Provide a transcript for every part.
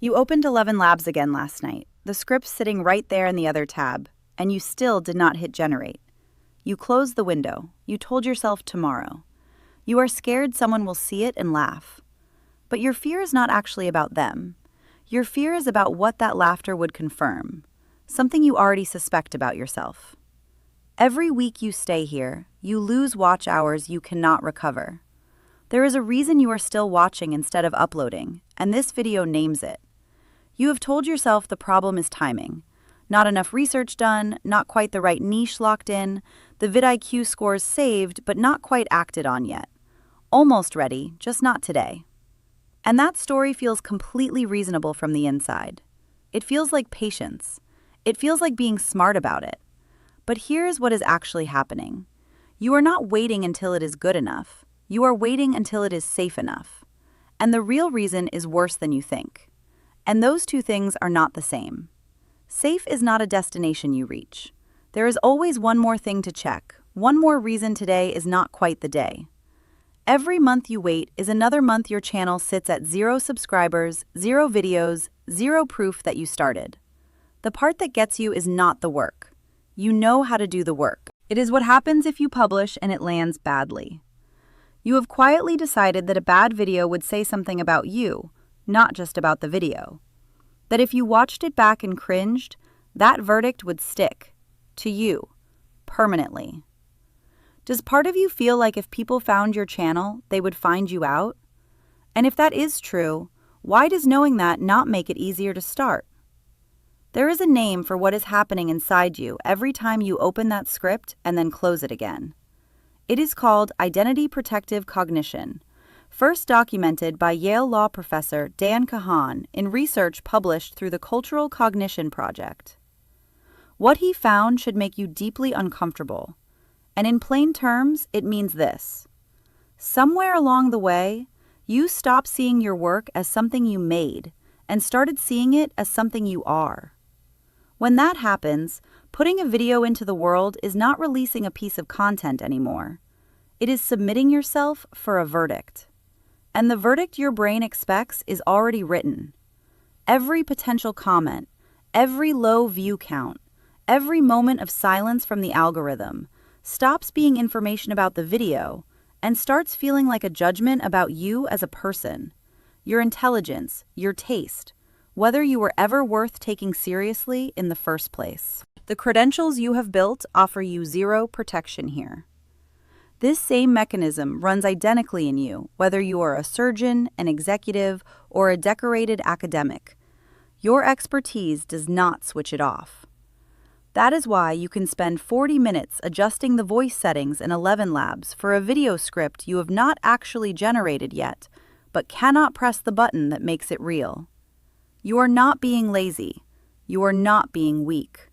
You opened 11 Labs again last night, the script sitting right there in the other tab, and you still did not hit generate. You closed the window. You told yourself tomorrow. You are scared someone will see it and laugh. But your fear is not actually about them. Your fear is about what that laughter would confirm, something you already suspect about yourself. Every week you stay here, you lose watch hours you cannot recover. There is a reason you are still watching instead of uploading, and this video names it. You have told yourself the problem is timing. Not enough research done, not quite the right niche locked in, the vidIQ scores saved but not quite acted on yet. Almost ready, just not today. And that story feels completely reasonable from the inside. It feels like patience. It feels like being smart about it. But here's what is actually happening. You are not waiting until it is good enough. You are waiting until it is safe enough. And the real reason is worse than you think. And those two things are not the same. Safe is not a destination you reach. There is always one more thing to check, one more reason today is not quite the day. Every month you wait is another month your channel sits at 0 subscribers, 0 videos, 0 proof that you started. The part that gets you is not the work. You know how to do the work. It is what happens if you publish and it lands badly. You have quietly decided that a bad video would say something about you, not just about the video. That if you watched it back and cringed, that verdict would stick. To you. Permanently. Does part of you feel like if people found your channel, they would find you out? And if that is true, why does knowing that not make it easier to start? There is a name for what is happening inside you every time you open that script and then close it again. It is called Identity Protective Cognition, first documented by Yale law professor Dan Kahan in research published through the Cultural Cognition Project. What he found should make you deeply uncomfortable. And in plain terms, it means this. Somewhere along the way, you stopped seeing your work as something you made and started seeing it as something you are. When that happens, putting a video into the world is not releasing a piece of content anymore. It is submitting yourself for a verdict. And the verdict your brain expects is already written. Every potential comment, every low view count, every moment of silence from the algorithm stops being information about the video and starts feeling like a judgment about you as a person, your intelligence, your taste, whether you were ever worth taking seriously in the first place. The credentials you have built offer you 0 protection here. This same mechanism runs identically in you, whether you are a surgeon, an executive, or a decorated academic. Your expertise does not switch it off. That is why you can spend 40 minutes adjusting the voice settings in 11 Labs for a video script you have not actually generated yet, but cannot press the button that makes it real. You are not being lazy. You are not being weak.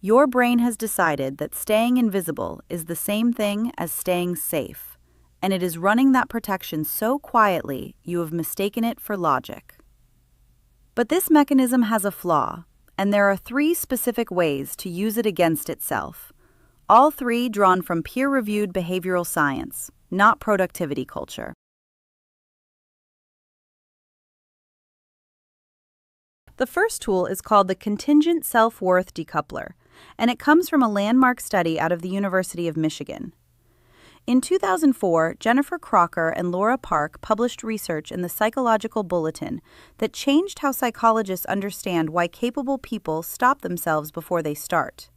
Your brain has decided that staying invisible is the same thing as staying safe, and it is running that protection so quietly you have mistaken it for logic. But this mechanism has a flaw. And there are 3 specific ways to use it against itself, all 3 drawn from peer-reviewed behavioral science, not productivity culture. The first tool is called the Contingent Self-Worth Decoupler, and it comes from a landmark study out of the University of Michigan. In 2004, Jennifer Crocker and Laura Park published research in the Psychological Bulletin that changed how psychologists understand why capable people stop themselves before they start.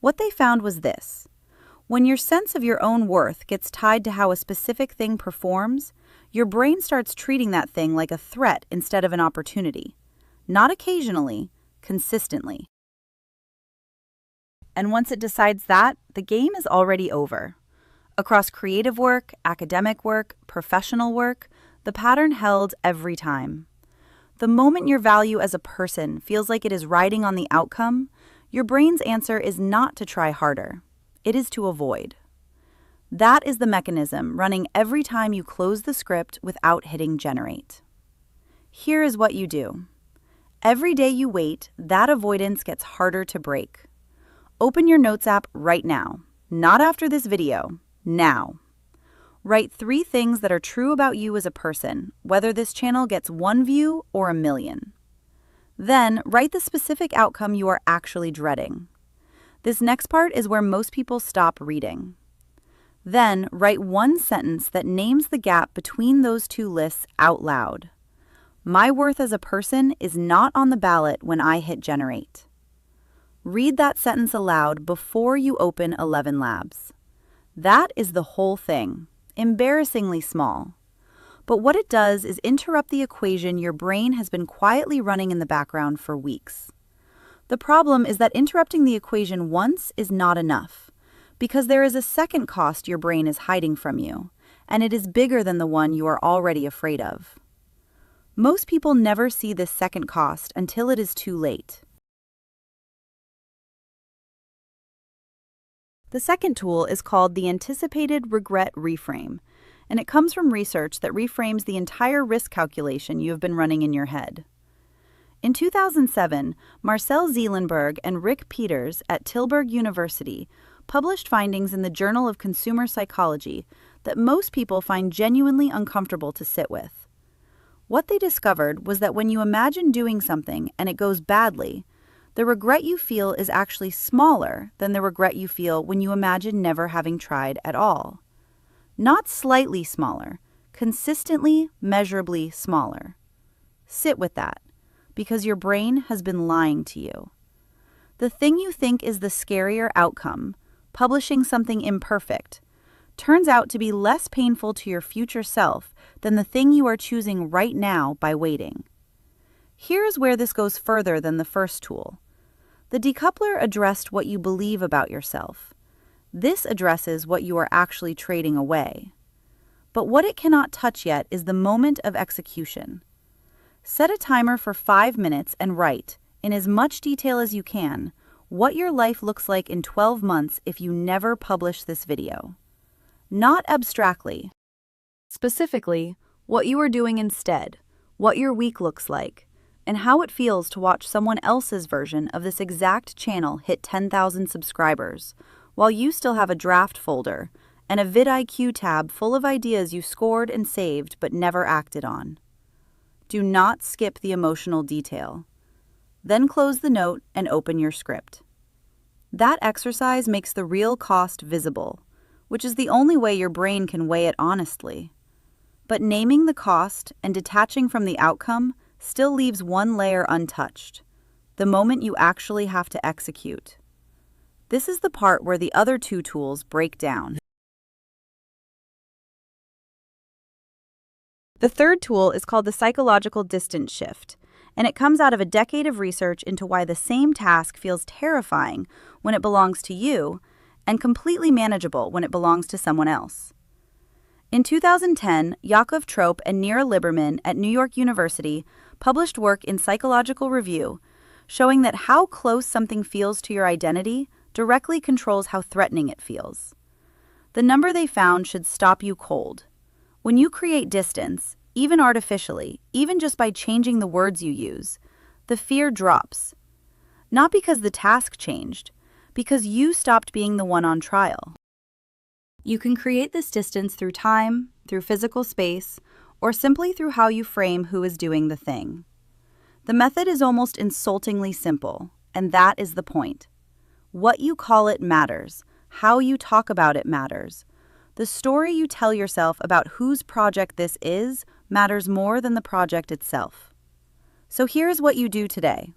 What they found was this. When your sense of your own worth gets tied to how a specific thing performs, your brain starts treating that thing like a threat instead of an opportunity. Not occasionally, consistently. And once it decides that, the game is already over. Across creative work, academic work, professional work, the pattern held every time. The moment your value as a person feels like it is riding on the outcome, your brain's answer is not to try harder. It is to avoid. That is the mechanism running every time you close the script without hitting generate. Here is what you do. Every day you wait, that avoidance gets harder to break. Open your Notes app right now. Not after this video. Now. Write 3 things that are true about you as a person, whether this channel gets 1 view or 1,000,000. Then, write the specific outcome you are actually dreading. This next part is where most people stop reading. Then, write 1 sentence that names the gap between those 2 lists out loud. My worth as a person is not on the ballot when I hit generate. Read that sentence aloud before you open 11 Labs. That is the whole thing, embarrassingly small. But what it does is interrupt the equation your brain has been quietly running in the background for weeks. The problem is that interrupting the equation once is not enough, because there is a second cost your brain is hiding from you, and it is bigger than the one you are already afraid of. Most people never see this second cost until it is too late. The second tool is called the Anticipated Regret Reframe, and it comes from research that reframes the entire risk calculation you have been running in your head. In 2007, Marcel Zeelenberg and Rick Peters at Tilburg University published findings in the Journal of Consumer Psychology that most people find genuinely uncomfortable to sit with. What they discovered was that when you imagine doing something and it goes badly, the regret you feel is actually smaller than the regret you feel when you imagine never having tried at all. Not slightly smaller, consistently, measurably smaller. Sit with that, because your brain has been lying to you. The thing you think is the scarier outcome, publishing something imperfect, turns out to be less painful to your future self than the thing you are choosing right now by waiting. Here is where this goes further than the first tool. The decoupler addressed what you believe about yourself. This addresses what you are actually trading away. But what it cannot touch yet is the moment of execution. Set a timer for 5 minutes and write, in as much detail as you can, what your life looks like in 12 months if you never publish this video. Not abstractly. Specifically, what you are doing instead, what your week looks like, and how it feels to watch someone else's version of this exact channel hit 10,000 subscribers, while you still have a draft folder and a vidIQ tab full of ideas you scored and saved but never acted on. Do not skip the emotional detail. Then close the note and open your script. That exercise makes the real cost visible, which is the only way your brain can weigh it honestly. But naming the cost and detaching from the outcome still leaves one layer untouched, the moment you actually have to execute. This is the part where the other 2 tools break down. The third tool is called the psychological distance shift, and it comes out of a decade of research into why the same task feels terrifying when it belongs to you and completely manageable when it belongs to someone else. In 2010, Yakov Trope and Nira Liberman at New York University published work in Psychological Review showing that how close something feels to your identity directly controls how threatening it feels. The number they found should stop you cold. When you create distance, even artificially, even just by changing the words you use, the fear drops. Not because the task changed, because you stopped being the one on trial. You can create this distance through time, through physical space, or simply through how you frame who is doing the thing. The method is almost insultingly simple, and that is the point. What you call it matters. How you talk about it matters. The story you tell yourself about whose project this is matters more than the project itself. So here's what you do today.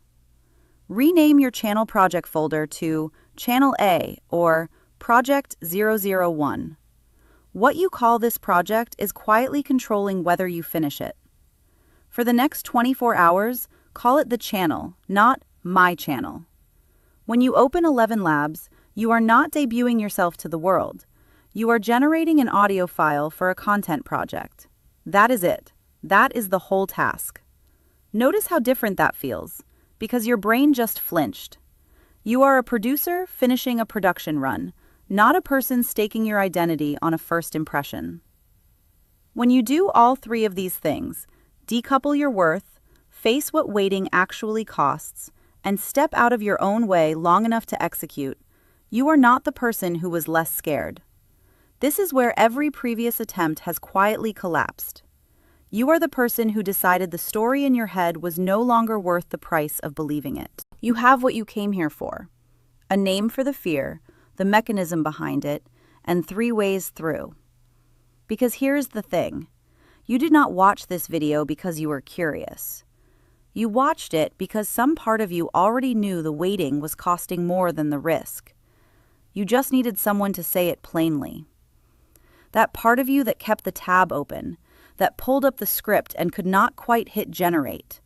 Rename your channel project folder to Channel A or Project 001. What you call this project is quietly controlling whether you finish it. For the next 24 hours, call it the channel, not my channel. When you open 11 Labs, you are not debuting yourself to the world. You are generating an audio file for a content project. That is it. That is the whole task. Notice how different that feels, because your brain just flinched. You are a producer finishing a production run, not a person staking your identity on a first impression. When you do all 3 of these things, decouple your worth, face what waiting actually costs, and step out of your own way long enough to execute, you are not the person who was less scared. This is where every previous attempt has quietly collapsed. You are the person who decided the story in your head was no longer worth the price of believing it. You have what you came here for: a name for the fear, the mechanism behind it, and 3 ways through. Because here's the thing. You did not watch this video because you were curious. You watched it because some part of you already knew the waiting was costing more than the risk. You just needed someone to say it plainly. That part of you that kept the tab open, that pulled up the script and could not quite hit generate.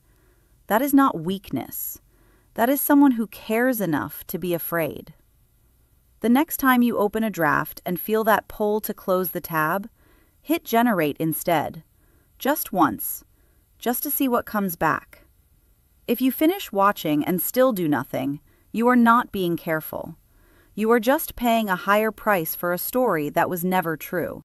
That is not weakness. That is someone who cares enough to be afraid. The next time you open a draft and feel that pull to close the tab, hit generate instead. Just once, just to see what comes back. If you finish watching and still do nothing, you are not being careful. You are just paying a higher price for a story that was never true.